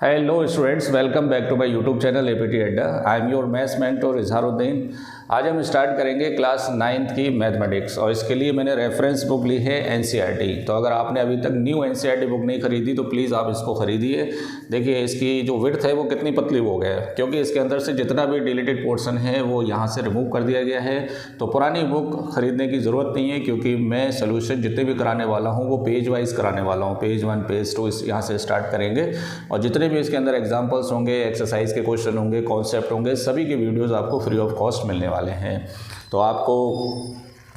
Hello students, welcome back to my YouTube channel APT Adda. I am your maths mentor Izharuddin. आज हम start करेंगे class 9th की mathematics और इसके लिए मैंने रेफरेंस बुक ली है एनसीईआरटी। तो अगर आपने अभी तक न्यू एनसीईआरटी बुक नहीं खरीदी तो प्लीज़ आप इसको खरीदिए। देखिए इसकी जो विड्थ है वो कितनी पतली हो गया है, क्योंकि इसके अंदर से जितना भी डिलीटेड पोर्शन है वो यहाँ से रिमूव कर दिया गया है। तो पुरानी बुक खरीदने की ज़रूरत नहीं है, क्योंकि मैं सोल्यूशन जितने भी कराने वाला हूँ वो पेज वाइज कराने वाला हूँ। पेज 1 पेज 2 यहाँ से स्टार्ट करेंगे और जितने भी इसके अंदर एग्जाम्पल्स होंगे, एक्सरसाइज के क्वेश्चन होंगे, कॉन्सेप्ट होंगे, सभी के वीडियोज़ आपको फ्री ऑफ कॉस्ट मिलने वाले हैं। तो आपको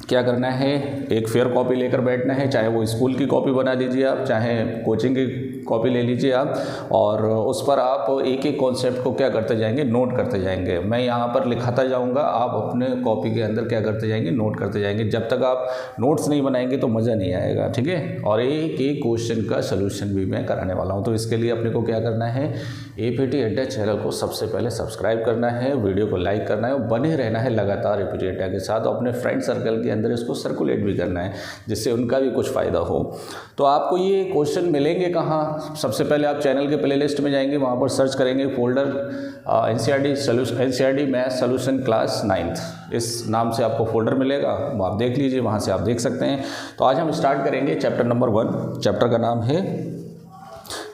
क्या करना है, एक फेयर कॉपी लेकर बैठना है, चाहे वो स्कूल की कॉपी बना दीजिए आप, चाहे कोचिंग की कॉपी ले लीजिए आप, और उस पर आप एक एक कॉन्सेप्ट को क्या करते जाएंगे, नोट करते जाएंगे। मैं यहाँ पर लिखाता जाऊँगा, आप अपने कॉपी के अंदर क्या करते जाएंगे, नोट करते जाएंगे। जब तक आप नोट्स नहीं बनाएंगे तो मज़ा नहीं आएगा, ठीक है। और एक एक क्वेश्चन का सोल्यूशन भी मैं कराने वाला हूँ। तो इसके लिए अपने को क्या करना है, एपीटी अड्डा चैनल को सबसे पहले सब्सक्राइब करना है, वीडियो को लाइक करना है और बने रहना है लगातार एपीटी अड्डा के साथ। अपने फ्रेंड सर्कल के अंदर इसको सर्कुलेट भी करना है, जिससे उनका भी कुछ फ़ायदा हो। तो आपको ये क्वेश्चन मिलेंगे कहाँ, सबसे पहले आप चैनल के प्लेलिस्ट में जाएंगे, वहाँ पर सर्च करेंगे folder NCERT math solution class 9th, इस नाम से आपको फोल्डर मिलेगा, वो आप देख लीजिए, वहाँ से आप देख सकते हैं। तो आज हम स्टार्ट करेंगे चैप्टर नंबर 1। चैप्टर का नाम है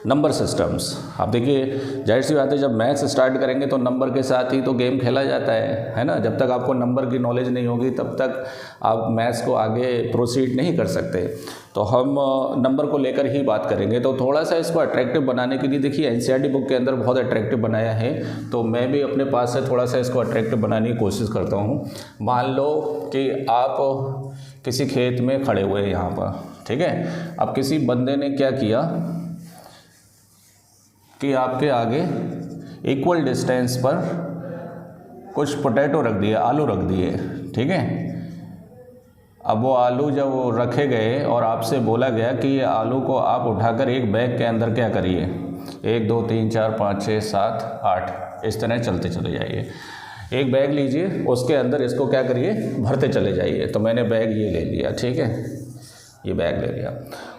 नंबर सिस्टम्स। आप देखिए, जाहिर सी बात है, जब मैथ्स स्टार्ट करेंगे तो नंबर के साथ ही तो गेम खेला जाता है ना। जब तक आपको नंबर की नॉलेज नहीं होगी तब तक आप मैथ्स को आगे प्रोसीड नहीं कर सकते। तो हम नंबर को लेकर ही बात करेंगे। तो थोड़ा सा इसको अट्रैक्टिव बनाने के लिए, देखिए एनसीईआरटी बुक के अंदर बहुत अट्रैक्टिव बनाया है, तो मैं भी अपने पास से थोड़ा सा इसको अट्रैक्टिव बनाने की कोशिश करता हूँ। मान लो कि आप किसी खेत में खड़े हुए हैं यहाँ पर, ठीक है। अब किसी बंदे ने क्या किया कि आपके आगे इक्वल डिस्टेंस पर कुछ पोटैटो रख दिए, आलू रख दिए, ठीक है। अब वो आलू जब वो रखे गए और आपसे बोला गया कि ये आलू को आप उठाकर एक बैग के अंदर क्या करिए, 1 2 3 4 5 6 7 8 इस तरह चलते चले जाइए। एक बैग लीजिए, उसके अंदर इसको क्या करिए, भरते चले जाइए। तो मैंने बैग ये ले लिया, ठीक है, ये बैग ले लिया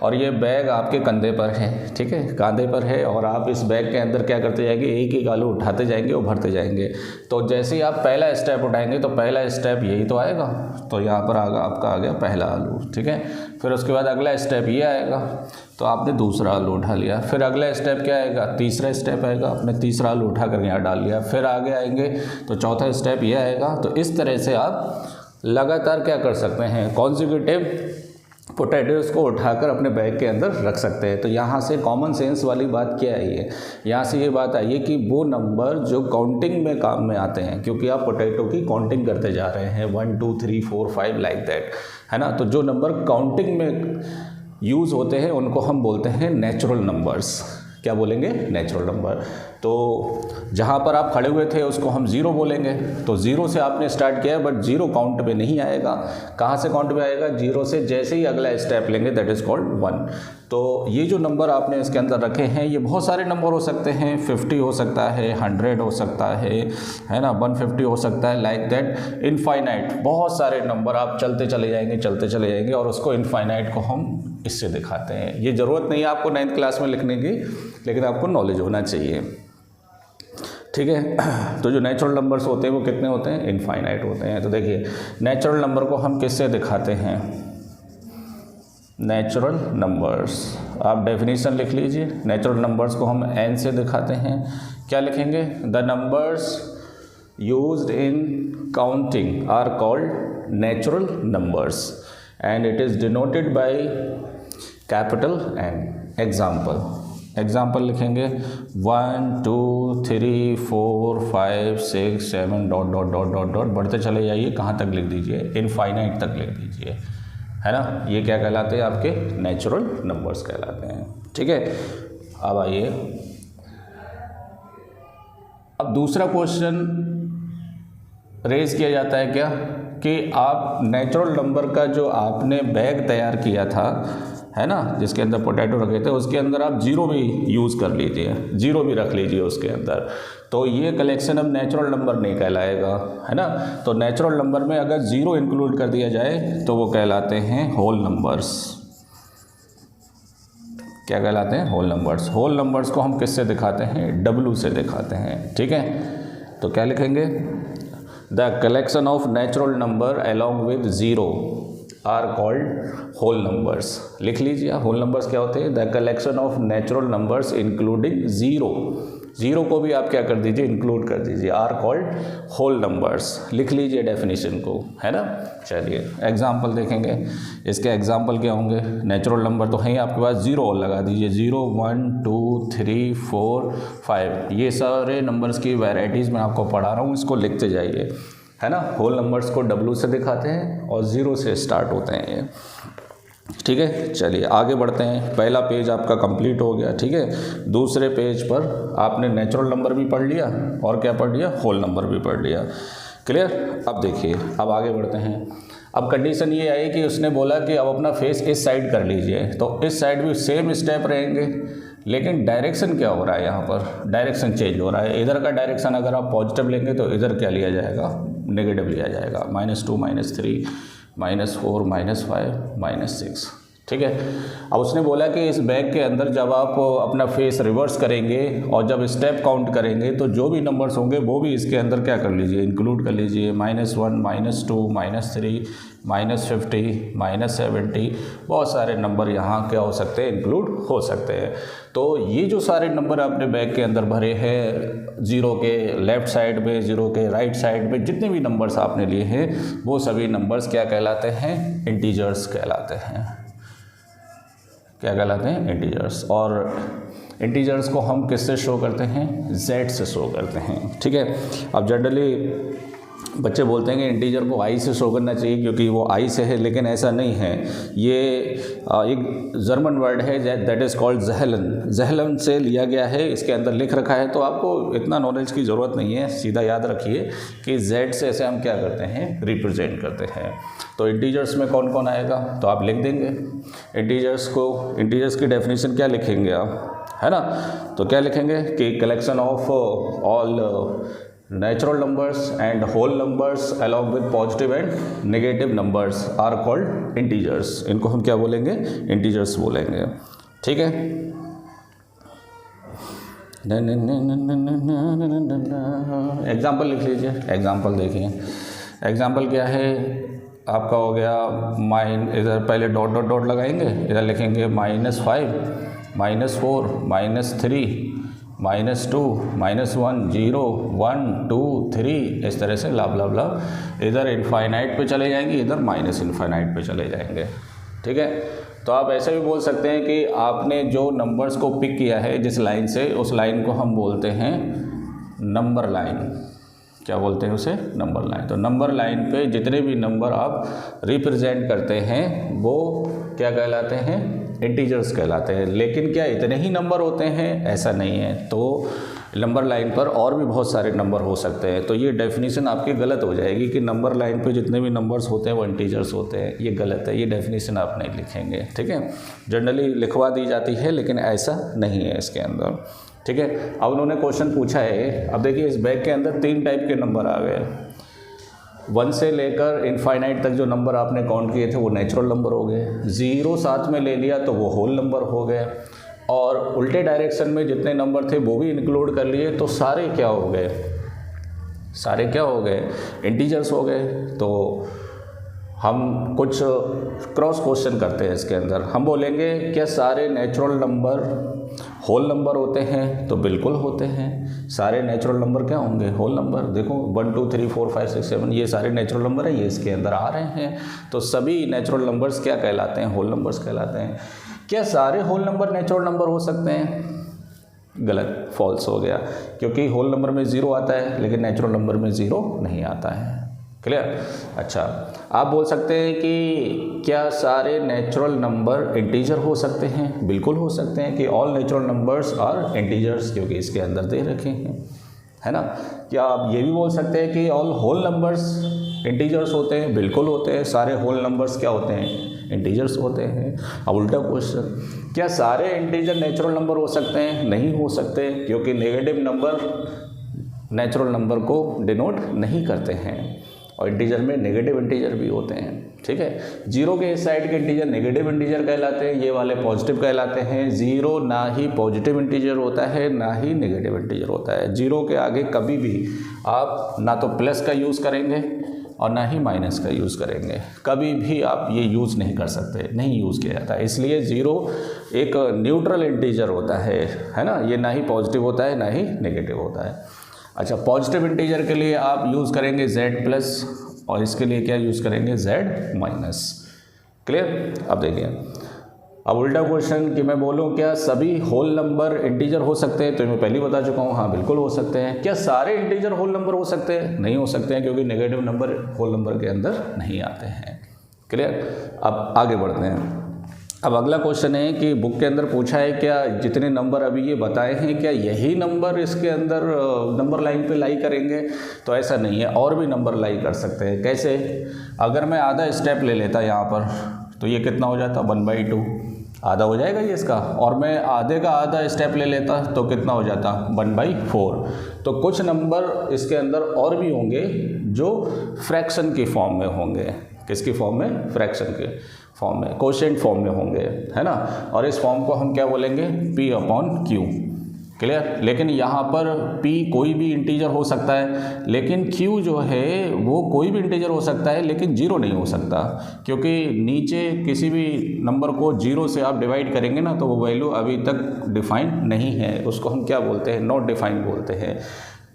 और ये बैग आपके कंधे पर है, ठीक है, कांधे पर है, और आप इस बैग के अंदर क्या करते जाएंगे, एक एक आलू उठाते जाएंगे और भरते जाएंगे। तो जैसे ही आप पहला स्टेप उठाएंगे तो पहला स्टेप यही तो आएगा, तो यहाँ पर आपका आ गया पहला आलू, ठीक है। फिर उसके बाद अगला स्टेप ये आएगा, तो आपने दूसरा आलू उठा लिया। फिर अगला स्टेप क्या आएगा, तीसरा स्टेप आएगा, आपने तीसरा आलू उठा कर यहाँ डाल लिया। फिर आगे आएंगे तो चौथा स्टेप ये आएगा। तो इस तरह से आप लगातार क्या कर सकते हैं, कॉन्जिक्यूटिव पोटैटोज को उठाकर अपने बैग के अंदर रख सकते हैं। तो यहाँ से कॉमन सेंस वाली बात क्या आई है, यहाँ से ये बात आई है कि वो नंबर जो काउंटिंग में काम में आते हैं, क्योंकि आप पोटैटो की काउंटिंग करते जा रहे हैं 1 2 3 4 5 लाइक दैट, है ना। तो जो नंबर काउंटिंग में यूज़ होते हैं उनको हम बोलते हैं नेचुरल नंबर्स। क्या बोलेंगे, नेचुरल नंबर। तो जहाँ पर आप खड़े हुए थे उसको हम ज़ीरो बोलेंगे। तो ज़ीरो से आपने स्टार्ट किया है, बट ज़ीरो काउंट में नहीं आएगा। कहाँ से काउंट में आएगा, जीरो से जैसे ही अगला स्टेप लेंगे, दैट इज़ कॉल्ड 1। तो ये जो नंबर आपने इसके अंदर रखे हैं, ये बहुत सारे नंबर हो सकते हैं। 50 हो सकता है, 100 हो सकता है ना, 150 हो सकता है, लाइक दैट इनफाइनाइट। बहुत सारे नंबर आप चलते चले जाएंगे और उसको इनफाइनाइट को हम इससे दिखाते हैं। ये ज़रूरत नहीं है आपको 9th क्लास में लिखने की, लेकिन आपको नॉलेज होना चाहिए, ठीक है। तो जो नेचुरल नंबर्स होते हैं वो कितने होते हैं, इनफाइनाइट होते हैं। तो देखिए नेचुरल नंबर को हम किससे दिखाते हैं, नेचुरल नंबर्स, आप डेफिनेशन लिख लीजिए। नेचुरल नंबर्स को हम n से दिखाते हैं। क्या लिखेंगे, the numbers used in counting are called natural numbers and it is denoted by capital N। Example लिखेंगे 1 2 3 4 5 6 7 dot dot dot dot dot बढ़ते चले जाइए। कहाँ तक लिख दीजिए, इनफाइनाइट तक लिख दीजिए, है ना। ये क्या कहलाते हैं, आपके नेचुरल नंबर्स कहलाते हैं, ठीक है। अब आइए, अब दूसरा क्वेश्चन रेज किया जाता है क्या, कि आप नेचुरल नंबर का जो आपने बैग तैयार किया था, है ना, जिसके अंदर पोटैटो रखे थे, उसके अंदर आप जीरो भी यूज़ कर लीजिए, जीरो भी रख लीजिए उसके अंदर। तो ये कलेक्शन अब नेचुरल नंबर नहीं कहलाएगा, है ना। तो नेचुरल नंबर में अगर ज़ीरो इंक्लूड कर दिया जाए तो वो कहलाते हैं होल नंबर्स। क्या कहलाते हैं? Whole numbers. होल नंबर्स को हम किससे दिखाते हैं? W से दिखाते हैं, ठीक है। तो क्या लिखेंगे? The collection of natural number along with zero are called whole numbers. लिख लीजिए, होल नंबर्स क्या होते हैं? The collection of natural numbers including zero, zero को भी आप क्या कर दीजिए? इंक्लूड कर दीजिए, आर कॉल्ड होल नंबर्स। लिख लीजिए डेफिनेशन को, है ना। चलिए एग्जाम्पल देखेंगे। इसके एग्जाम्पल क्या होंगे? नेचुरल नंबर तो है आपके पास, ज़ीरो और लगा दीजिए, 0 1 2 3 4 5, ये सारे नंबर्स की वैराइटीज़ मैं आपको पढ़ा रहा हूँ, इसको लिखते जाइए, है ना। होल नंबर्स को W से दिखाते हैं और 0 से स्टार्ट होते हैं ये, ठीक है। चलिए आगे बढ़ते हैं। पहला पेज आपका कंप्लीट हो गया, ठीक है। दूसरे पेज पर आपने नेचुरल नंबर भी पढ़ लिया और क्या पढ़ लिया? होल नंबर भी पढ़ लिया। क्लियर? अब देखिए, अब आगे बढ़ते हैं। अब कंडीशन ये आई कि उसने बोला कि अब अपना फेस इस साइड कर लीजिए, तो इस साइड भी सेम स्टेप रहेंगे, लेकिन डायरेक्शन क्या हो रहा है? यहाँ पर डायरेक्शन चेंज हो रहा है। इधर का डायरेक्शन अगर आप पॉजिटिव लेंगे तो इधर क्या लिया जाएगा? नेगेटिव लिया जाएगा। -2 -3 -4 -5 -6, ठीक है। अब उसने बोला कि इस बैग के अंदर जब आप अपना फेस रिवर्स करेंगे और जब स्टेप काउंट करेंगे तो जो भी नंबर्स होंगे वो भी इसके अंदर क्या कर लीजिए? इंक्लूड कर लीजिए। -1 -2 -3 -50 -70, बहुत सारे नंबर यहाँ क्या हो सकते हैं? इंक्लूड हो सकते हैं। तो ये जो सारे नंबर आपने बैग के अंदर भरे हैं, ज़ीरो के लेफ़्ट साइड में, ज़ीरो के राइट साइड में, जितने भी नंबर्स आपने लिए हैं वो सभी नंबर्स क्या कहलाते हैं? इंटीजर्स कहलाते हैं। क्या कहलाते हैं? इंटीजर्स। और इंटीजर्स को हम किससे शो करते हैं? Z से शो करते हैं, ठीक है। अब जनरली बच्चे बोलते हैं कि इंटीजर को I से शो करना चाहिए क्योंकि वो I से है, लेकिन ऐसा नहीं है। ये एक जर्मन वर्ड है दैट इज़ कॉल्ड ज़ेहलन, ज़ेहलन से लिया गया है, इसके अंदर लिख रखा है। तो आपको इतना नॉलेज की ज़रूरत नहीं है, सीधा याद रखिए कि Z से ऐसे हम क्या करते हैं? रिप्रेजेंट करते हैं। तो इंटीजर्स में कौन कौन आएगा? तो आप लिख देंगे इंटीजर्स की डेफिनेशन क्या लिखेंगे आप, है ना। तो क्या लिखेंगे कि collection of all natural numbers and whole numbers along with positive and negative numbers are called integers. इनको हम क्या बोलेंगे? इंटीजर्स बोलेंगे, ठीक है। एग्जाम्पल लिख लीजिए। एग्जाम्पल देखिए, एग्जाम्पल क्या है आपका? हो गया इधर पहले डॉट डॉट डॉट लगाएंगे, इधर लिखेंगे -5 -4 -3 -2 -1 0 1 2 3, इस तरह से ला इधर इनफाइनाइट पे चले जाएंगे, इधर माइनस इनफाइनाइट पे चले जाएंगे, ठीक है। तो आप ऐसे भी बोल सकते हैं कि आपने जो नंबर्स को पिक किया है जिस लाइन से, उस लाइन को हम बोलते हैं नंबर लाइन। क्या बोलते हैं उसे? Number line. तो नंबर लाइन पे जितने भी नंबर आप रिप्रेजेंट करते हैं वो क्या कहलाते हैं? इंटीजर्स कहलाते हैं। लेकिन क्या इतने ही नंबर होते हैं? ऐसा नहीं है। तो नंबर लाइन पर और भी बहुत सारे नंबर हो सकते हैं। तो ये डेफिनेशन आपकी गलत हो जाएगी कि नंबर लाइन पे जितने भी नंबर्स होते हैं वो इंटीजर्स होते हैं। ये गलत है, ये डेफिनेशन आप नहीं लिखेंगे, ठीक है। जनरली लिखवा दी जाती है लेकिन ऐसा नहीं है इसके अंदर, ठीक है। अब उन्होंने क्वेश्चन पूछा है, अब देखिए इस बैग के अंदर 3 टाइप के नंबर आ गए। 1 से लेकर इनफाइनाइट तक जो नंबर आपने काउंट किए थे वो नेचुरल नंबर हो गए, 0 साथ में ले लिया तो वो होल नंबर हो गए, और उल्टे डायरेक्शन में जितने नंबर थे वो भी इंक्लूड कर लिए तो सारे क्या हो गए? सारे क्या हो गए? इंटीजर्स हो गए। तो हम कुछ क्रॉस क्वेश्चन करते हैं इसके अंदर। हम बोलेंगे क्या सारे नेचुरल नंबर होल नंबर होते हैं? तो बिल्कुल होते हैं। सारे नेचुरल नंबर क्या होंगे? Whole number. देखो 1 2 3 4 5 6 7 ये सारे नेचुरल नंबर हैं, ये इसके अंदर आ रहे हैं। तो सभी नेचुरल नंबर्स क्या कहलाते हैं? होल नंबर्स कहलाते हैं। क्या सारे होल नंबर नेचुरल नंबर हो सकते हैं? गलत, फॉल्स हो गया, क्योंकि होल नंबर में 0 आता है लेकिन नेचुरल नंबर में 0 नहीं आता है। क्लियर? अच्छा, आप बोल सकते हैं कि क्या सारे नेचुरल नंबर इंटीजर हो सकते हैं? बिल्कुल हो सकते हैं कि all natural numbers are integers, क्योंकि इसके अंदर दे रखे हैं, है ना। क्या आप ये भी बोल सकते हैं कि ऑल होल नंबर्स इंटीजर्स होते हैं? बिल्कुल होते हैं। सारे होल नंबर्स क्या होते हैं? इंटीजर्स होते हैं। अब उल्टा क्वेश्चन, क्या सारे इंटीजर नेचुरल नंबर हो सकते हैं? नहीं हो सकते, क्योंकि नेगेटिव नंबर नेचुरल नंबर को डिनोट नहीं करते हैं। और इंटीजर में नेगेटिव इंटीजर भी होते हैं, ठीक है। जीरो के इस साइड के इंटीजर नेगेटिव इंटीजर कहलाते हैं, ये वाले पॉजिटिव कहलाते हैं। जीरो ना ही पॉजिटिव इंटीजर होता है ना ही नेगेटिव इंटीजर होता है। जीरो के आगे कभी भी आप ना तो प्लस का यूज़ करेंगे और ना ही माइनस का यूज़ करेंगे, कभी भी आप ये यूज़ नहीं कर सकते, नहीं यूज़ किया जाता है। इसलिए ज़ीरो एक न्यूट्रल इंटीजर होता है ना, ये ना ही पॉजिटिव होता है ना ही नेगेटिव होता है। अच्छा, पॉजिटिव इंटीजर के लिए आप यूज़ करेंगे z+ और इसके लिए क्या यूज़ करेंगे z-। क्लियर। अब देखिए, अब उल्टा क्वेश्चन कि मैं बोलूँ क्या सभी होल नंबर इंटीजर हो सकते हैं, तो मैं पहले ही बता चुका हूँ, हाँ बिल्कुल हो सकते हैं। क्या सारे इंटीजर होल नंबर हो सकते हैं? नहीं हो सकते हैं, क्योंकि नेगेटिव नंबर होल नंबर के अंदर नहीं आते हैं। क्लियर। अब आगे बढ़ते हैं। अब अगला क्वेश्चन है कि बुक के अंदर पूछा है क्या जितने नंबर अभी ये बताए हैं क्या यही नंबर इसके अंदर नंबर लाइन पे लाई करेंगे? तो ऐसा नहीं है, और भी नंबर लाई कर सकते हैं। कैसे? अगर मैं आधा स्टेप ले लेता यहाँ पर, तो ये कितना हो जाता? 1/2 आधा हो जाएगा ये इसका। और मैं आधे का आधा स्टेप ले लेता तो कितना हो जाता? 1/4। तो कुछ नंबर इसके अंदर और भी होंगे जो फ्रैक्शन की फॉर्म में होंगे। किसकी फॉर्म में? फ्रैक्शन के फॉर्म में, कोशेंट फॉर्म में होंगे, है ना। और इस फॉर्म को हम क्या बोलेंगे? P/Q। क्लियर। लेकिन यहाँ पर P कोई भी इंटीजर हो सकता है, लेकिन Q जो है वो कोई भी इंटीजर हो सकता है, लेकिन जीरो नहीं हो सकता, क्योंकि नीचे किसी भी नंबर को जीरो से आप डिवाइड करेंगे ना, तो वो वैल्यू अभी तक डिफाइन नहीं है, उसको हम क्या बोलते हैं? नॉट डिफाइंड बोलते हैं।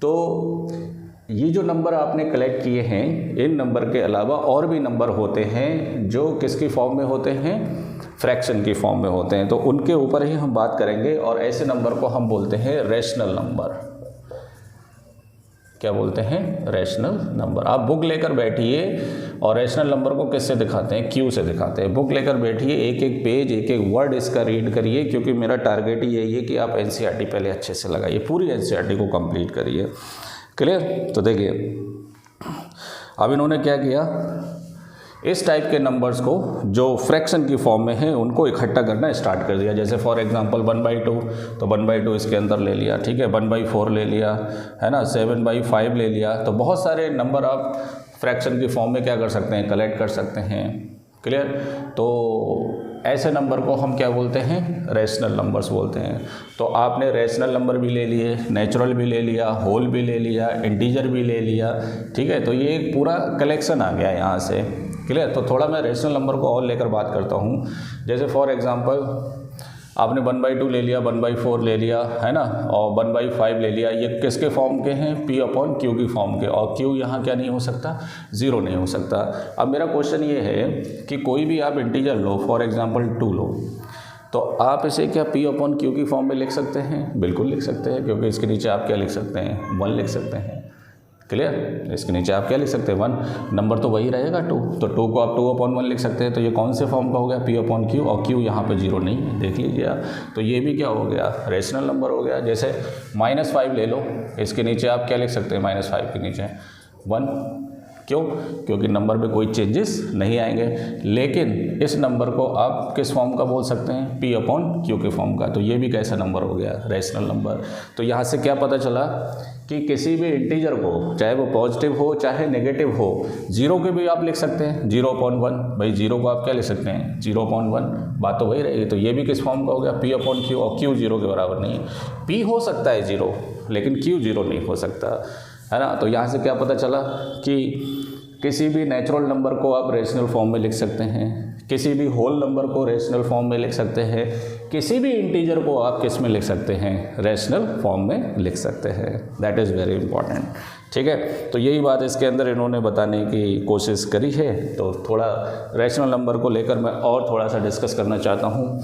तो ये जो नंबर आपने कलेक्ट किए हैं, इन नंबर के अलावा और भी नंबर होते हैं जो किसकी फॉर्म में होते हैं? फ्रैक्शन की फॉर्म में होते हैं। तो उनके ऊपर ही हम बात करेंगे, और ऐसे नंबर को हम बोलते हैं रैशनल नंबर। क्या बोलते हैं? Rational number. आप बुक लेकर बैठिए और रैशनल नंबर को किससे दिखाते हैं? Q से दिखाते हैं। बुक लेकर बैठिए, एक एक पेज, एक एक वर्ड इसका रीड करिए, क्योंकि मेरा टारगेट ही यही है कि आप NCERT पहले अच्छे से लगाइए, पूरी NCERT को कंप्लीट करिए। क्लियर। तो देखिए, अब इन्होंने क्या किया, इस टाइप के नंबर्स को जो फ्रैक्शन की फॉर्म में है उनको इकट्ठा करना स्टार्ट कर दिया। जैसे फॉर एग्जांपल 1/2, तो 1/2 इसके अंदर ले लिया, ठीक है। 1/4 ले लिया, है ना। 7/5 ले लिया। तो बहुत सारे नंबर आप फ्रैक्शन की फॉर्म में क्या कर सकते हैं? कलेक्ट कर सकते हैं। क्लियर। तो ऐसे नंबर को हम क्या बोलते हैं? रैशनल नंबर्स बोलते हैं। तो आपने रैशनल नंबर भी ले लिए, नेचुरल भी ले लिया, होल भी ले लिया, इंटीजर भी ले लिया, ठीक है। तो ये एक पूरा कलेक्शन आ गया यहाँ से। क्लियर। तो थोड़ा मैं रैशनल नंबर को और लेकर बात करता हूँ। जैसे फॉर एग्जांपल आपने 1/2 ले लिया, 1/4 ले लिया, है ना, और 1/5 ले लिया। ये किसके फॉर्म के हैं? P/Q की फॉर्म के। और Q यहाँ क्या नहीं हो सकता? ज़ीरो नहीं हो सकता। अब मेरा क्वेश्चन ये है कि कोई भी आप इंटीजर लो, फॉर एग्जांपल 2 लो, तो आप इसे क्या P/Q की फॉर्म में लिख सकते हैं? बिल्कुल लिख सकते हैं, क्योंकि इसके नीचे आप क्या लिख सकते हैं? 1 लिख सकते हैं। क्लियर। इसके नीचे आप क्या लिख सकते हैं? 1। नंबर तो वही रहेगा 2, तो 2 को आप 2/1 लिख सकते हैं। तो ये कौन से फॉर्म का हो गया? P/Q। और Q यहाँ पे जीरो नहीं है, देख लीजिए आप। तो ये भी क्या हो गया? रैशनल नंबर हो गया। जैसे -5 ले लो, इसके नीचे आप क्या लिख सकते हैं? -5 के नीचे 1। क्यों? क्योंकि नंबर में कोई चेंजेस नहीं आएंगे। लेकिन इस नंबर को आप किस फॉर्म का बोल सकते हैं? P/Q के फॉर्म का। तो ये भी कैसा नंबर हो गया? Rational number. तो यहाँ से क्या पता चला कि किसी भी इंटीजर को, चाहे वो पॉजिटिव हो चाहे नेगेटिव हो, जीरो के भी आप लिख सकते हैं 0/1। भाई जीरो को आप क्या लिख सकते हैं? 0/1। बात तो वही रहेगी। तो ये भी किस फॉर्म का हो गया? P/Q। और Q जीरो के बराबर नहीं है। P हो सकता है जीरो, लेकिन Q जीरो नहीं हो सकता, है ना। तो यहाँ से क्या पता चला कि किसी भी नेचुरल नंबर को आप रैशनल फॉर्म में लिख सकते हैं, किसी भी होल नंबर को रैशनल फॉर्म में लिख सकते हैं, किसी भी इंटीजर को आप किस में लिख सकते हैं? रैशनल फॉर्म में लिख सकते हैं। दैट इज़ वेरी इंपॉर्टेंट, ठीक है। तो यही बात इसके अंदर इन्होंने बताने की कोशिश करी है। तो थोड़ा रैशनल नंबर को लेकर मैं और थोड़ा सा डिस्कस करना चाहता हूँ,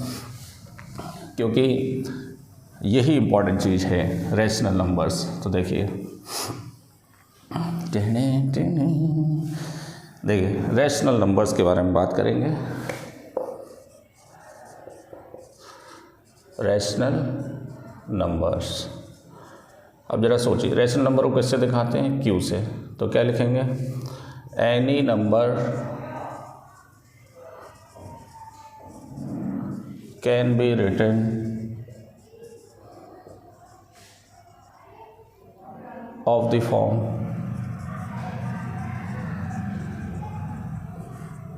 क्योंकि यही इम्पॉर्टेंट चीज़ है, रैशनल नंबर्स। तो देखिए रैशनल नंबर्स के बारे में बात करेंगे। रैशनल नंबर्स, अब ज़रा सोचिए, रैशनल नंबर को किससे दिखाते हैं? Q से। तो क्या लिखेंगे? Any number can be written of the form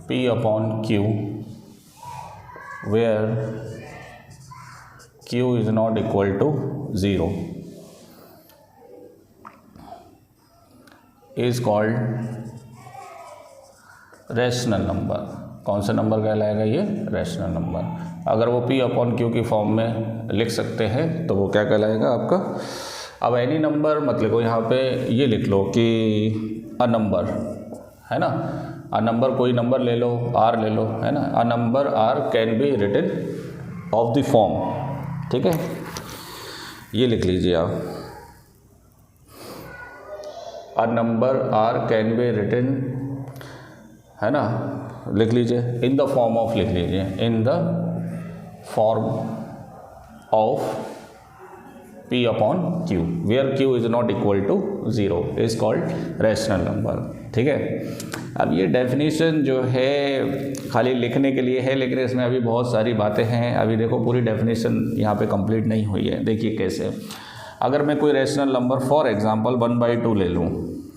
P upon Q where Q is not equal to 0 is called rational number. कौन सा नंबर कहलाएगा ये? Rational number. अगर वो P अपॉन Q की फॉर्म में लिख सकते हैं तो वो क्या कहलाएगा आपका? अब एनी नंबर मत लिखो, यहाँ पे ये लिख लो कि अ नंबर, है ना, अ नंबर कोई नंबर ले लो, आर ले लो, है ना, a number are can be written of the form, ठीक है, ये लिख लीजिए आप, a number are can be written, है ना, लिख लीजिए, इन द फॉर्म ऑफ लिख लीजिए, in the form of P upon Q where Q is not equal to 0 is called rational number, ठीक है। अब ये डेफिनेशन जो है खाली लिखने के लिए है, लेकिन इसमें अभी बहुत सारी बातें हैं। अभी देखो पूरी डेफिनेशन यहाँ पे कंप्लीट नहीं हुई है। देखिए कैसे, अगर मैं कोई रैशनल नंबर फॉर एग्जांपल 1/2 ले लूँ,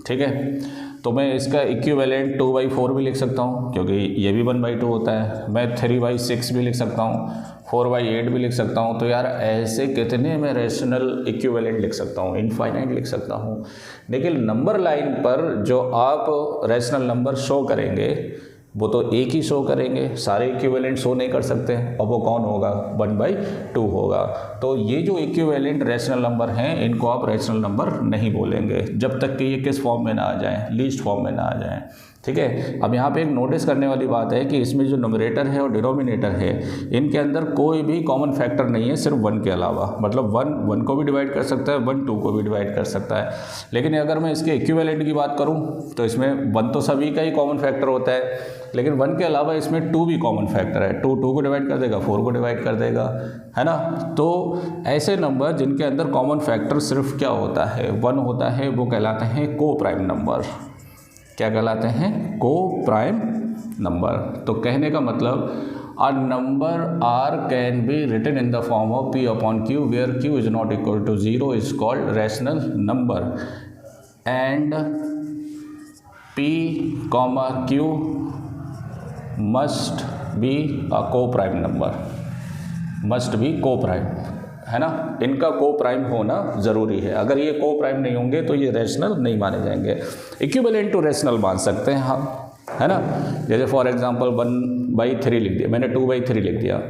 ठीक है, तो मैं इसका इक्विवेलेंट 2/4 भी लिख सकता हूँ, क्योंकि ये भी 1/2 होता है। मैं 3/6 भी लिख सकता हूँ, 4/8 भी लिख सकता हूँ। तो यार ऐसे कितने मैं रैशनल इक्विवेलेंट लिख सकता हूँ, इनफाइनाइट लिख सकता हूँ। लेकिन नंबर लाइन पर जो आप रैशनल नंबर शो करेंगे वो तो एक ही शो करेंगे, सारे इक्विवेलेंट शो नहीं कर सकते। और वो कौन होगा? 1/2 होगा। तो ये जो इक्विवेलेंट रैशनल नंबर हैं इनको आप रैशनल नंबर नहीं बोलेंगे जब तक कि ये किस फॉर्म में ना आ जाएं, लीस्ट फॉर्म में ना आ जाएं, ठीक है। अब यहाँ पे एक नोटिस करने वाली बात है कि इसमें जो न्यूमरेटर है और डिनोमिनेटर है इनके अंदर कोई भी कॉमन फैक्टर नहीं है, सिर्फ 1 के अलावा। मतलब 1 को भी डिवाइड कर सकता है, 1 2 को भी डिवाइड कर सकता है। लेकिन अगर मैं इसके इक्विवेलेंट की बात करूँ तो इसमें 1 तो सभी का ही कॉमन फैक्टर होता है, लेकिन 1 के अलावा इसमें 2 भी कॉमन फैक्टर है। 2 को डिवाइड कर देगा, 4 को डिवाइड कर देगा, है ना। तो ऐसे नंबर जिनके अंदर कॉमन फैक्टर सिर्फ क्या होता है? 1 होता है, वो कहलाते हैं को प्राइम नंबर। क्या कहलाते हैं? को प्राइम नंबर। तो कहने का मतलब a number are can be written in the form of P upon Q where Q is not equal to 0 is called rational number and P, Q must be a coprime number, must be coprime, है ना। इनका को prime होना ज़रूरी है। अगर ये को प्राइम नहीं होंगे तो ये रैशनल नहीं माने जाएंगे। इक्विवेलेंट टू रैशनल मान सकते हैं हम, है ना। जैसे फॉर एग्जांपल 1/3 लिख दिया मैंने, 2/3 लिख दिया,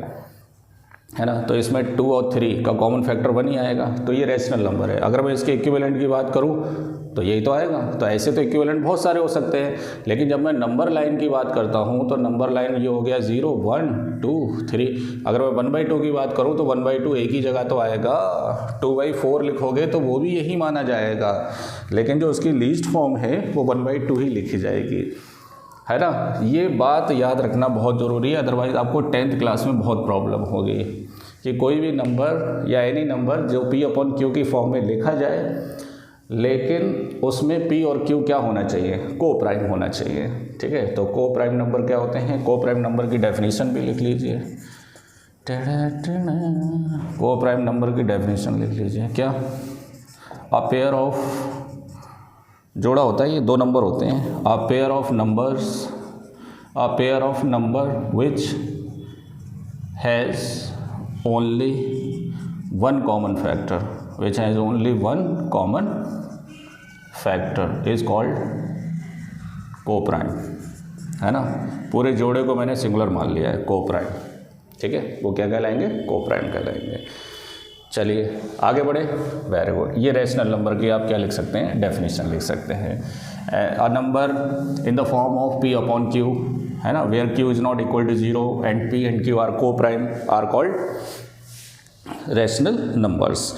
है ना। तो इसमें 2 और 3 का कॉमन फैक्टर 1 ही आएगा, तो ये रैशनल नंबर है। अगर मैं इसके इक्विवेलेंट की बात करूँ तो यही तो आएगा। तो ऐसे तो इक्विवेलेंट बहुत सारे हो सकते हैं, लेकिन जब मैं नंबर लाइन की बात करता हूँ तो नंबर लाइन ये हो गया 0 1 2 3। अगर मैं 1/2 की बात करूँ तो 1/2 एक ही जगह तो आएगा। 2/4 लिखोगे तो वो भी यही माना जाएगा, लेकिन जो उसकी लीस्ट फॉर्म है वो 1/2 ही लिखी जाएगी, है ना। ये बात याद रखना बहुत ज़रूरी है, अदरवाइज़ आपको 10th क्लास में बहुत प्रॉब्लम होगी कि कोई भी नंबर या एनी नंबर जो P अपॉन Q की फॉर्म में लिखा जाए, लेकिन उसमें P और Q क्या होना चाहिए? को प्राइम होना चाहिए, ठीक है। तो को प्राइम नंबर क्या होते हैं? को प्राइम नंबर की डेफिनेशन भी लिख लीजिए। को प्राइम नंबर की डेफिनेशन लिख लीजिए। क्या? अ पेयर ऑफ, जोड़ा होता है, ये 2 नंबर होते हैं। A pair of numbers, a pair of number which has only 1 common factor, which has only 1 common factor is called को प्राइम, है ना। पूरे जोड़े को मैंने सिंगुलर मान लिया है, को प्राइम, ठीक है। वो क्या कहलाएंगे? को प्राइम कहलाएंगे। चलिए आगे बढ़े। Very good. ये रैशनल नंबर की आप क्या लिख सकते हैं? डेफिनेशन लिख सकते हैं। A number in the form of P upon Q, है ना, where Q is not equal to 0 and P and Q are coprime are called rational numbers.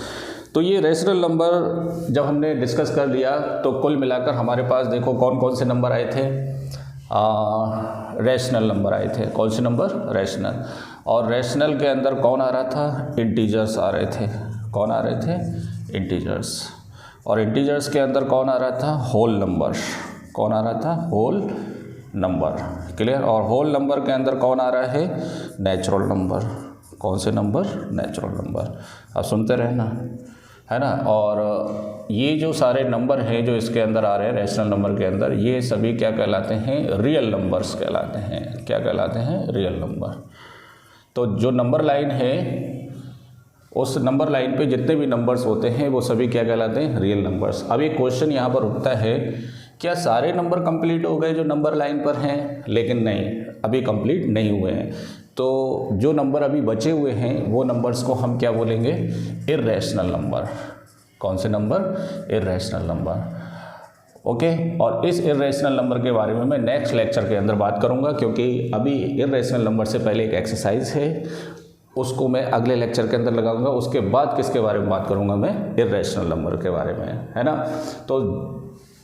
तो ये रैशनल नंबर जब हमने डिस्कस कर लिया तो कुल मिलाकर हमारे पास देखो कौन कौन से नंबर आए थे? रैशनल नंबर आए थे। कौन से नंबर? रैशनल। और रैशनल के अंदर कौन आ रहा था? इंटीजर्स आ रहे थे। कौन आ रहे थे? इंटीजर्स। और इंटीजर्स के अंदर कौन आ रहा था? Whole number. कौन आ रहा था? Whole number. क्लियर। और होल नंबर के अंदर कौन आ रहा है? Natural number. कौन से नंबर? Natural number. अब सुनते रहना, है ना। और ये जो सारे नंबर हैं जो इसके अंदर आ रहे हैं रैशनल नंबर के अंदर, ये सभी क्या कहलाते हैं, रियल नंबर्स कहलाते हैं। क्या कहलाते हैं, रियल नंबर। तो जो नंबर लाइन है उस नंबर लाइन पे जितने भी नंबर्स होते हैं वो सभी क्या कहलाते हैं, रियल नंबर्स। अब एक क्वेश्चन यहाँ पर उठता है, क्या सारे नंबर कंप्लीट हो गए जो नंबर लाइन पर हैं? लेकिन नहीं, अभी कंप्लीट नहीं हुए हैं। तो जो नंबर अभी बचे हुए हैं वो नंबर्स को हम क्या बोलेंगे, इर्रेशनल नंबर। कौन से नंबर, इर्रेशनल नंबर। ओके और इस इर्रेशनल नंबर के बारे में मैं नेक्स्ट लेक्चर के अंदर बात करूंगा, क्योंकि अभी इर्रेशनल नंबर से पहले एक एक्सरसाइज है, उसको मैं अगले लेक्चर के अंदर लगाऊंगा। उसके बाद किसके बारे में बात करूंगा, मैं इर्रेशनल नंबर के बारे में, है ना। तो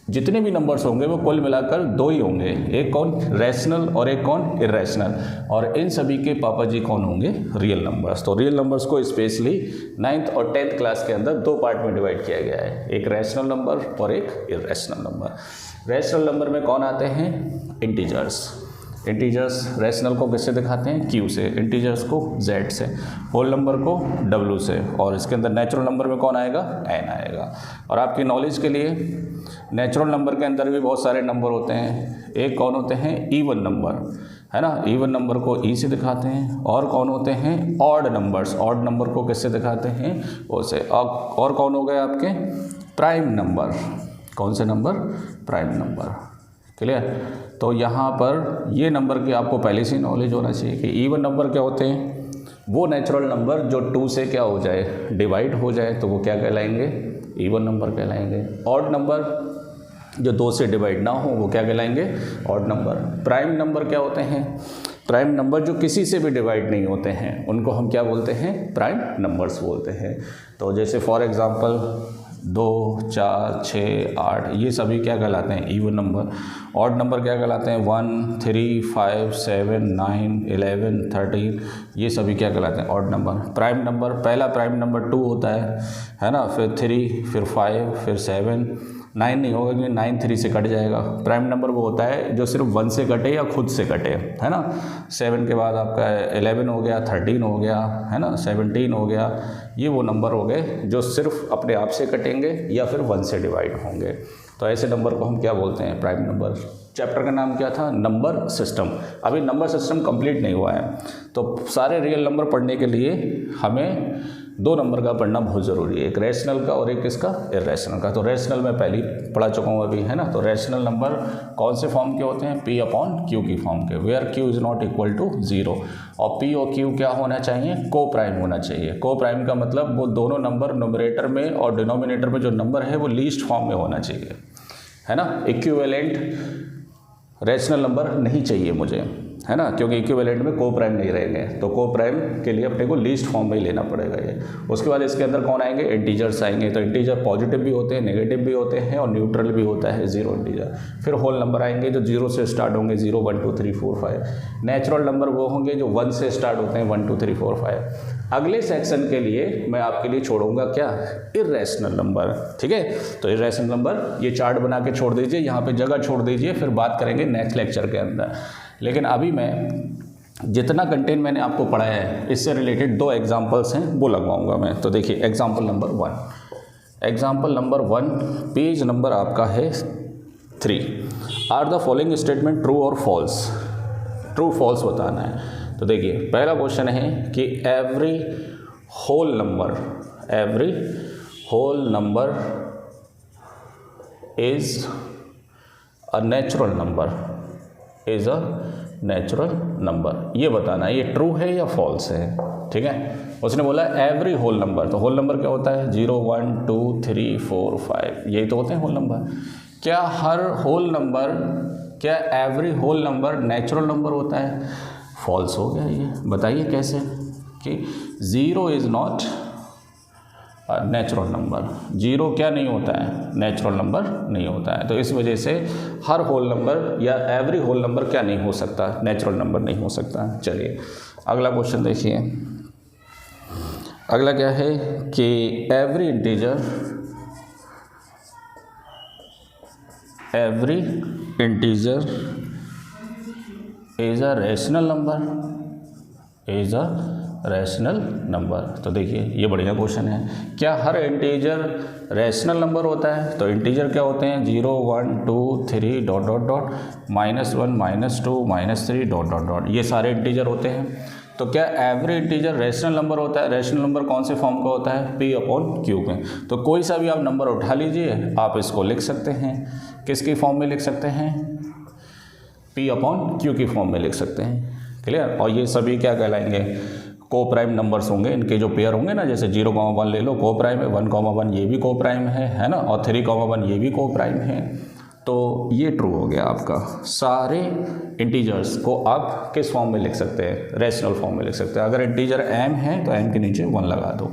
जितने भी नंबर्स होंगे वो कुल मिलाकर दो ही होंगे, एक कौन, रैशनल और एक कौन, इर्रेशनल। और इन सभी के पापा जी कौन होंगे, रियल नंबर्स। तो रियल नंबर्स को स्पेशली 9th और 10th क्लास के अंदर दो पार्ट में डिवाइड किया गया है, एक रैशनल नंबर और एक इर्रेशनल नंबर। रैशनल नंबर में कौन आते हैं, इंटीजर्स। इंटीजर्स रैशनल को किससे दिखाते हैं, Q से, इंटीजर्स को Z से, होल नंबर को W से, और इसके अंदर नेचुरल नंबर में कौन आएगा, N आएगा। और आपकी नॉलेज के लिए नेचुरल नंबर के अंदर भी बहुत सारे नंबर होते हैं। एक कौन होते हैं, इवन नंबर, है ना, इवन नंबर को E से दिखाते हैं। और कौन होते हैं, ऑड नंबर्स, ऑड नंबर को किससे दिखाते हैं, O से। और कौन हो गए आपके, प्राइम नंबर। कौन से नंबर, प्राइम नंबर। क्लियर। तो यहाँ पर ये नंबर की आपको पहले से नॉलेज होना चाहिए कि इवन नंबर क्या होते हैं, वो नेचुरल नंबर जो 2 से क्या हो जाए, डिवाइड हो जाए, तो वो क्या कहलाएंगे, इवन नंबर कहलाएंगे। ऑड नंबर जो 2 से डिवाइड ना हो वो क्या कहलाएंगे, ऑड नंबर। प्राइम नंबर क्या होते हैं, प्राइम नंबर जो किसी से भी डिवाइड नहीं होते हैं उनको हम क्या बोलते हैं, प्राइम नंबर्स बोलते हैं। तो जैसे फॉर एग्जांपल 2, 4, 6, 8 ये सभी क्या कहलाते हैं, इवन नंबर। ऑड नंबर क्या कहलाते हैं, 1, 3, 5, 7, 9, 11, 13 ये सभी क्या कहलाते हैं, ऑड नंबर। प्राइम नंबर, पहला प्राइम नंबर 2 होता है ना, फिर 3, फिर 5, फिर 7, 9 नहीं होगा क्योंकि 9 3 से कट जाएगा। प्राइम नंबर वो होता है जो सिर्फ 1 से कटे या खुद से कटे, है ना। 7 के बाद आपका 11 हो गया, 13 हो गया, है ना, 17 हो गया। ये वो नंबर हो गए जो सिर्फ अपने आप से कटेंगे या फिर 1 से डिवाइड होंगे। तो ऐसे नंबर को हम क्या बोलते हैं, प्राइम नंबर। चैप्टर का नाम क्या था, नंबर सिस्टम। अभी नंबर सिस्टम कंप्लीट नहीं हुआ है, तो सारे रियल नंबर पढ़ने के लिए हमें 2 नंबर का पढ़ना बहुत ज़रूरी है, एक रैशनल का और एक किसका, इर्रेशनल का। तो रैशनल में पहले पढ़ा चुका हूँ अभी, है ना। तो रैशनल नंबर कौन से फॉर्म के होते हैं, P/Q की फॉर्म के, where Q is not equal to 0। और P और Q क्या होना चाहिए, को प्राइम होना चाहिए। को प्राइम का मतलब वो दोनों नंबर न्यूमरेटर में और डिनोमिनेटर में जो नंबर है वो लीस्ट फॉर्म में होना चाहिए, है ना। इक्विवेलेंट रैशनल नंबर नहीं चाहिए मुझे, है ना, क्योंकि इक्विवेलेंट में को प्राइम नहीं रहेंगे। तो को प्राइम के लिए अपने को लीस्ट फॉर्म में ही लेना पड़ेगा ये। उसके बाद इसके अंदर कौन आएंगे, इंटीजर्स आएंगे। तो इंटीजर पॉजिटिव भी होते हैं, नेगेटिव भी होते हैं और न्यूट्रल भी होता है, 0 इंटीजर। फिर होल नंबर आएंगे जो 0 से स्टार्ट होंगे, 0, 1, 2, 3, 4, 5। नेचुरल नंबर वो होंगे जो 1 से स्टार्ट होते हैं, 1, 2, 3, 4, 5। अगले सेक्शन के लिए मैं आपके लिए छोड़ूंगा क्या, इर्रेशनल नंबर, ठीक है। तो इर्रेशनल नंबर ये चार्ट बना के छोड़ दीजिए, यहाँ पे जगह छोड़ दीजिए, फिर बात करेंगे नेक्स्ट लेक्चर के अंदर। लेकिन अभी मैं जितना कंटेंट मैंने आपको पढ़ाया है इससे रिलेटेड 2 एग्जांपल्स हैं वो लगवाऊंगा मैं। तो देखिए example number 1, example number 1 page number आपका है 3। Are the following statement true और फॉल्स, ट्रू फॉल्स बताना है। तो देखिए पहला क्वेश्चन है कि every whole number is a natural number, ये बताना है ये ट्रू है या फॉल्स है, ठीक है। उसने बोला एवरी होल नंबर, तो होल नंबर क्या होता है, 0, 1, 2, 3, 4, 5 यही तो होते हैं होल नंबर। क्या हर होल नंबर, क्या every whole number natural number होता है, फॉल्स हो गया ये। बताइए कैसे, कि 0 इज़ नॉट नेचुरल नंबर, 0 क्या नहीं होता है, नेचुरल नंबर नहीं होता है। तो इस वजह से हर होल नंबर या एवरी होल नंबर क्या नहीं हो सकता, नेचुरल नंबर नहीं हो सकता। चलिए अगला क्वेश्चन देखिए, अगला क्या है कि every integer is a rational number, is a rational number. तो देखिए ये बढ़िया क्वेश्चन है। क्या हर इंटीजर रैशनल नंबर होता है? तो इंटीजर क्या होते हैं? 0 1 2 3 dot dot dot -1 -2 -3 dot dot dot, ये सारे इंटीजर होते हैं। तो क्या एवरी इंटीजर रैशनल नंबर होता है? रैशनल नंबर कौन से फॉर्म का होता है? P/Q में। तो कोई सा भी आप नंबर उठा लीजिए, आप इसको लिख सकते हैं, किसकी फॉर्म में लिख सकते हैं? P/Q की फॉर्म में लिख सकते हैं। क्लियर? और ये सभी क्या कहलाएंगे? को प्राइम नंबर्स होंगे। इनके जो पेयर होंगे ना, जैसे 0,1 ले लो, को प्राइम है, 1,1 ये भी को प्राइम है ना, और 3,1 ये भी को प्राइम है। तो ये ट्रू हो गया आपका। सारे इंटीजर्स को आप किस फॉर्म में लिख सकते हैं? रैशनल फॉर्म में लिख सकते हैं। अगर इंटीजर m है तो m के नीचे 1 लगा दो,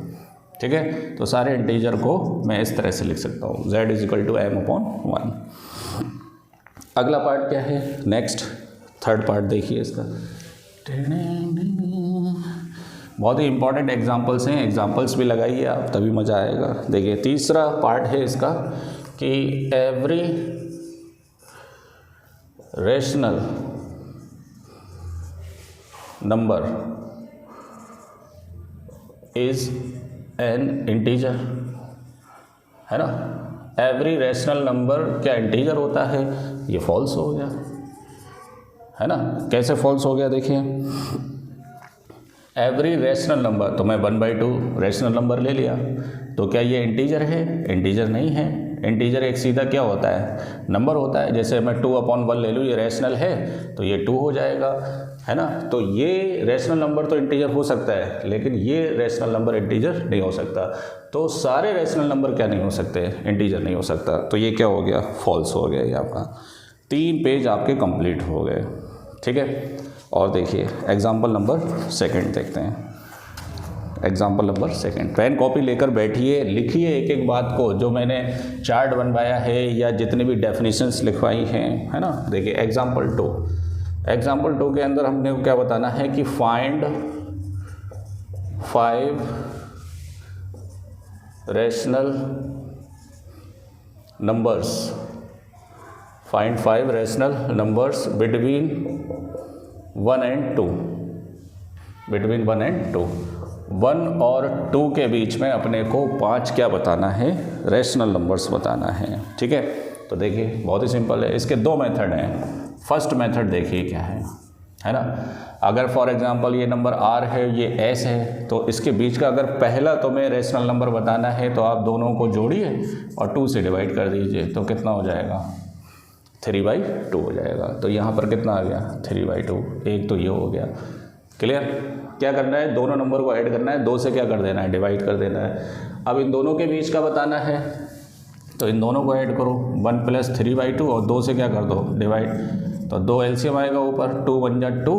ठीक है। तो सारे इंटीजर को मैं इस तरह से लिख सकता हूँ, z = m/1। अगला पार्ट क्या है? नेक्स्ट थर्ड पार्ट देखिए इसका। बहुत ही इंपॉर्टेंट एग्जाम्पल्स हैं, एग्जाम्पल्स भी लगाइए आप, तभी मज़ा आएगा। देखिए तीसरा पार्ट है इसका कि every rational number is an integer, है ना। एवरी रैशनल नंबर क्या इंटीजर होता है? ये फॉल्स हो गया, है ना। कैसे फॉल्स हो गया? देखिए एवरी रैशनल नंबर, तो मैं 1/2 रैशनल नंबर ले लिया, तो क्या ये इंटीजर है? इंटीजर नहीं है। इंटीजर एक सीधा क्या होता है? नंबर होता है। जैसे मैं 2/1 ले लूँ, ये रैशनल है तो ये 2 हो जाएगा, है ना। तो ये रैशनल नंबर तो इंटीजर हो सकता है, लेकिन ये रैशनल नंबर इंटीजर नहीं हो सकता। तो सारे रैशनल नंबर क्या नहीं हो सकते? इंटीजर नहीं हो सकता। तो ये क्या हो गया? फॉल्स हो गया। ये आपका 3 पेज आपके कंप्लीट हो गए, ठीक है। और देखिए एग्जाम्पल नंबर 2 देखते हैं। एग्जाम्पल नंबर 2, पेन कॉपी लेकर बैठिए, लिखिए एक एक बात को, जो मैंने चार्ट बनवाया है या जितनी भी डेफिनेशंस लिखवाई हैं, है ना। देखिए एग्जाम्पल 2 के अंदर हमने क्या बताना है कि find 5 rational numbers, find 5 rational numbers between 1 and 2, between 1 and 2, 1 और 2 के बीच में अपने को 5 क्या बताना है? रैशनल नंबर्स बताना है, ठीक है। तो देखिए बहुत ही सिंपल है। इसके 2 मेथड हैं। फर्स्ट मेथड देखिए क्या है ना। अगर फॉर एग्जांपल ये नंबर r है, ये s है, तो इसके बीच का अगर पहला तुम्हें रैशनल नंबर बताना है तो आप दोनों को जोड़िए और 2 से डिवाइड कर दीजिए, तो कितना हो जाएगा? 3/2 हो जाएगा। तो यहाँ पर कितना आ गया? 3/2। एक तो ये हो गया। क्लियर? क्या करना है? दोनों नंबर को ऐड करना है, 2 से क्या कर देना है? डिवाइड कर देना है। अब इन दोनों के बीच का बताना है, तो इन दोनों को ऐड करो, 1 + 3/2 और 2 से क्या कर दो? डिवाइड। तो 2 एलसीएम आएगा ऊपर, 2 × 2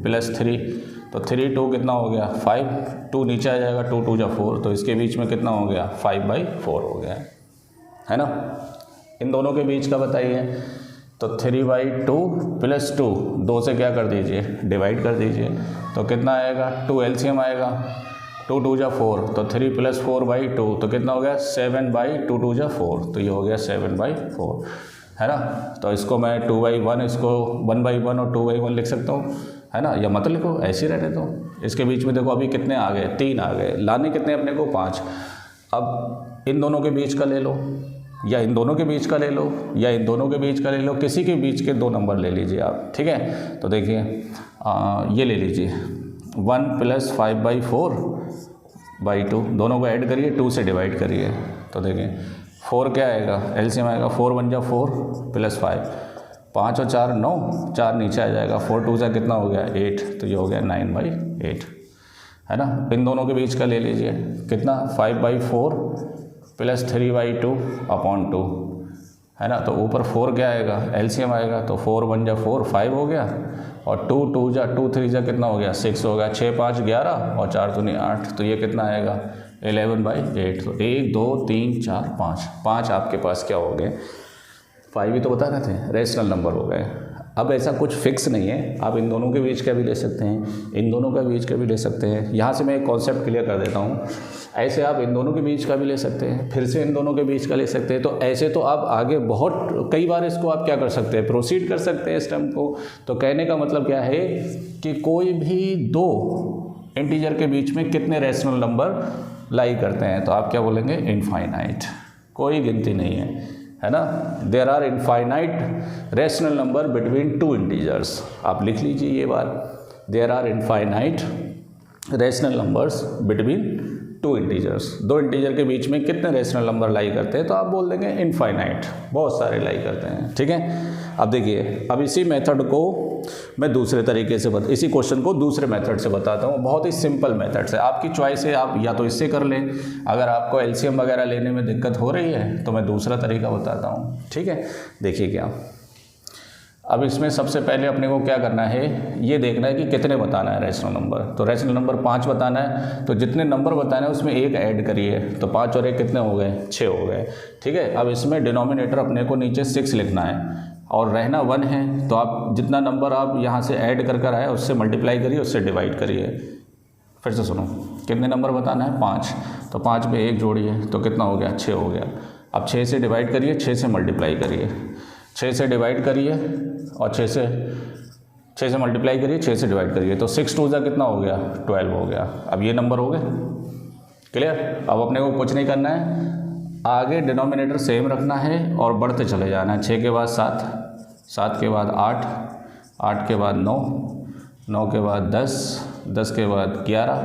+ 3, तो 3 2 कितना हो गया? 5, 2 नीचे आ जाएगा, 2 2 4, तो इसके बीच में कितना हो गया? 5/4 हो गया, है ना। इन दोनों के बीच का बताइए, तो 3/2 + 2, 2 से क्या कर दीजिए? डिवाइड कर दीजिए, तो कितना आएगा? 2 एलसीएम आएगा, 2 2 4, तो 3 + 4/2, तो कितना हो गया? 7/2 2 4, तो ये हो गया 7/4, है ना। तो इसको मैं 2/1, इसको 1/1 और 2/1 लिख सकता हूँ, है ना। या मत लिखो, ऐसे ही रहने दो। इसके बीच में देखो अभी कितने आ गए? 3 आ गए, लाने कितने अपने को? 5। अब इन दोनों के बीच का ले लो, या इन दोनों के बीच का ले लो, या इन दोनों के बीच का ले लो, किसी के बीच के 2 नंबर ले लीजिए आप, ठीक है। तो देखिए ये ले लीजिए 1 + 5/4/2, दोनों को ऐड करिए, 2 से डिवाइड करिए, तो देखिए 4 क्या आएगा? एलसीएम आएगा, 4 × 1 = 4 + 5, 5 और 4 9, 4 नीचे आ जाएगा, 4 2 कितना हो गया? 8, तो ये हो गया 9/8, है ना। इन दोनों के बीच का ले लीजिए, कितना? 5/4 + 3/2/2, है ना। तो ऊपर 4 क्या आएगा? एलसीएम आएगा, तो 4 × 1 = 4, 5 हो गया, और 2 2 2 3 कितना हो गया? 6 हो गया, 6 5 11 और 4 दूनी 8, तो ये कितना आएगा? 11/8। तो 1 2 3 4 5 आपके पास क्या हो गए? 5 ही तो बता रहे थे, रैशनल नंबर हो गए। अब ऐसा कुछ फिक्स नहीं है, आप इन दोनों के बीच का भी ले सकते हैं, इन दोनों का बीच का भी ले सकते हैं। यहाँ से मैं एक कॉन्सेप्ट क्लियर कर देता हूँ, ऐसे आप इन दोनों के बीच का भी ले सकते हैं, फिर से इन दोनों के बीच का ले सकते हैं। तो ऐसे तो आप आगे बहुत कई बार इसको आप क्या कर सकते हैं? प्रोसीड कर सकते हैं स्टेप को। तो कहने का मतलब क्या है कि कोई भी 2 इंटीजर के बीच में कितने रैशनल नंबर लाई करते हैं, तो आप क्या बोलेंगे, इनफाइनाइट, कोई गिनती नहीं है ना। There are infinite rational number between two integers, आप लिख लीजिए ये बात, there are infinite rational numbers between two integers, दो इंटीजर के बीच में कितने रैशनल नंबर लाई करते हैं, तो आप बोल देंगे इनफाइनाइट, बहुत सारे लाई करते हैं, ठीक है। अब देखिए, अब इसी मेथड को मैं दूसरे तरीके से इसी क्वेश्चन को दूसरे मेथड से बताता हूँ, बहुत ही सिंपल मेथड से, आपकी चॉइस है, आप या तो इससे कर लें, अगर आपको एलसीएम वगैरह लेने में दिक्कत हो रही है तो मैं दूसरा तरीका बताता हूँ, ठीक है। देखिए क्या, अब इसमें सबसे पहले अपने को क्या करना है, ये देखना है कि कितने बताना है रैशनल नंबर, तो रैशनल नंबर 5 बताना है, तो जितने नंबर बताना है उसमें एक ऐड करिए, तो 5 और 1 कितने हो गए, 6 हो गए, ठीक है। अब इसमें डिनोमिनेटर अपने को नीचे 6 लिखना है और रहना 1 है, तो आप जितना नंबर आप यहाँ से ऐड कर आए उससे मल्टीप्लाई करिए, उससे डिवाइड करिए। फिर से सुनो, कितने नंबर बताना है, 5, तो 5 में 1 जोड़िए तो कितना हो गया, 6 हो गया। अब 6 से डिवाइड करिए, 6 से मल्टीप्लाई करिए, 6 से डिवाइड करिए और 6 से मल्टीप्लाई करिए, 6 से डिवाइड करिए, तो 6 2 कितना हो गया, 12 हो गया। अब ये नंबर हो गए, क्लियर। अब अपने को कुछ नहीं करना है, आगे डिनोमिनेटर सेम रखना है और बढ़ते चले जाना है, 6 के बाद 7, 7 के बाद 8, 8 के बाद 9, 9 के बाद 10, 10 के बाद 11,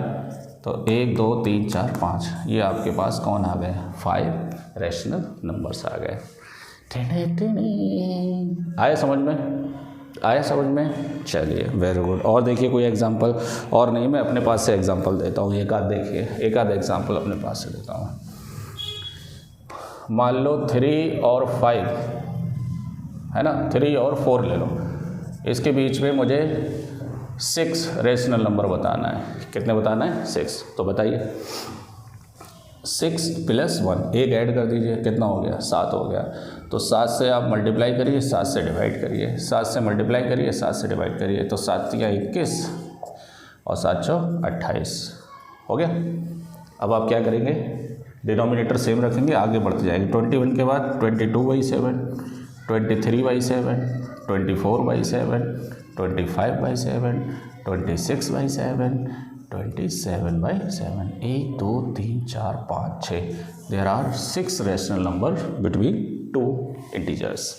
तो 1 2 3 4 5, ये आपके पास कौन आ गए, 5 रैशनल नंबर्स आ गए। आया समझ में, आया समझ में, चलिए वेरी गुड। और देखिए कोई एग्जांपल, और नहीं मैं अपने पास से एग्जांपल देता हूँ, एक आध देखिए, एक आध एग्जांपल अपने पास से देता हूँ। मान लो 3 और 5 है ना, 3 और 4 ले लो, इसके बीच में मुझे 6 रैशनल नंबर बताना है, कितने बताना है, 6, तो बताइए 6 + 1, एक ऐड कर दीजिए, कितना हो गया, 7 हो गया। तो 7 से आप मल्टीप्लाई करिए, 7 से डिवाइड करिए, 7 से मल्टीप्लाई करिए, 7 से डिवाइड करिए, तो 7 या 21 और 7 × 28 हो गया। अब आप क्या करेंगे, डिनोमिनेटर सेम रखेंगे, आगे बढ़ते जाएंगे, 21 के बाद 22/7, 23/7, 24/7, 25/7, 26/7, 27/7, 1 2 3 4 5 6, there are 6 rational number between two integers.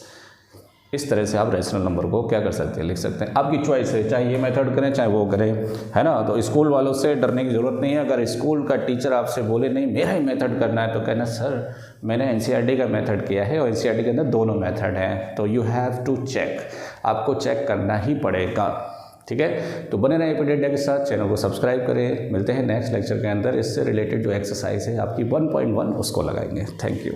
इस तरह से आप रैशनल नंबर को क्या कर सकते हैं, लिख सकते हैं। आपकी चॉइस है, चाहे ये मेथड करें चाहे वो करें, है ना। तो स्कूल वालों से डरने की ज़रूरत नहीं है। अगर स्कूल का टीचर आपसे बोले नहीं मेरा ही मेथड करना है, तो कहना सर मैंने एनसीईआरटी का मेथड किया है और एनसीईआरटी के अंदर दोनों मेथड हैं, तो यू हैव टू चेक, आपको चेक करना ही पड़ेगा, ठीक है। तो बने रहें एपीडेटा के साथ, चैनल को सब्सक्राइब करें। मिलते हैं नेक्स्ट लेक्चर के अंदर, इससे रिलेटेड जो एक्सरसाइज है आपकी 1.1 उसको लगाएंगे। Thank you.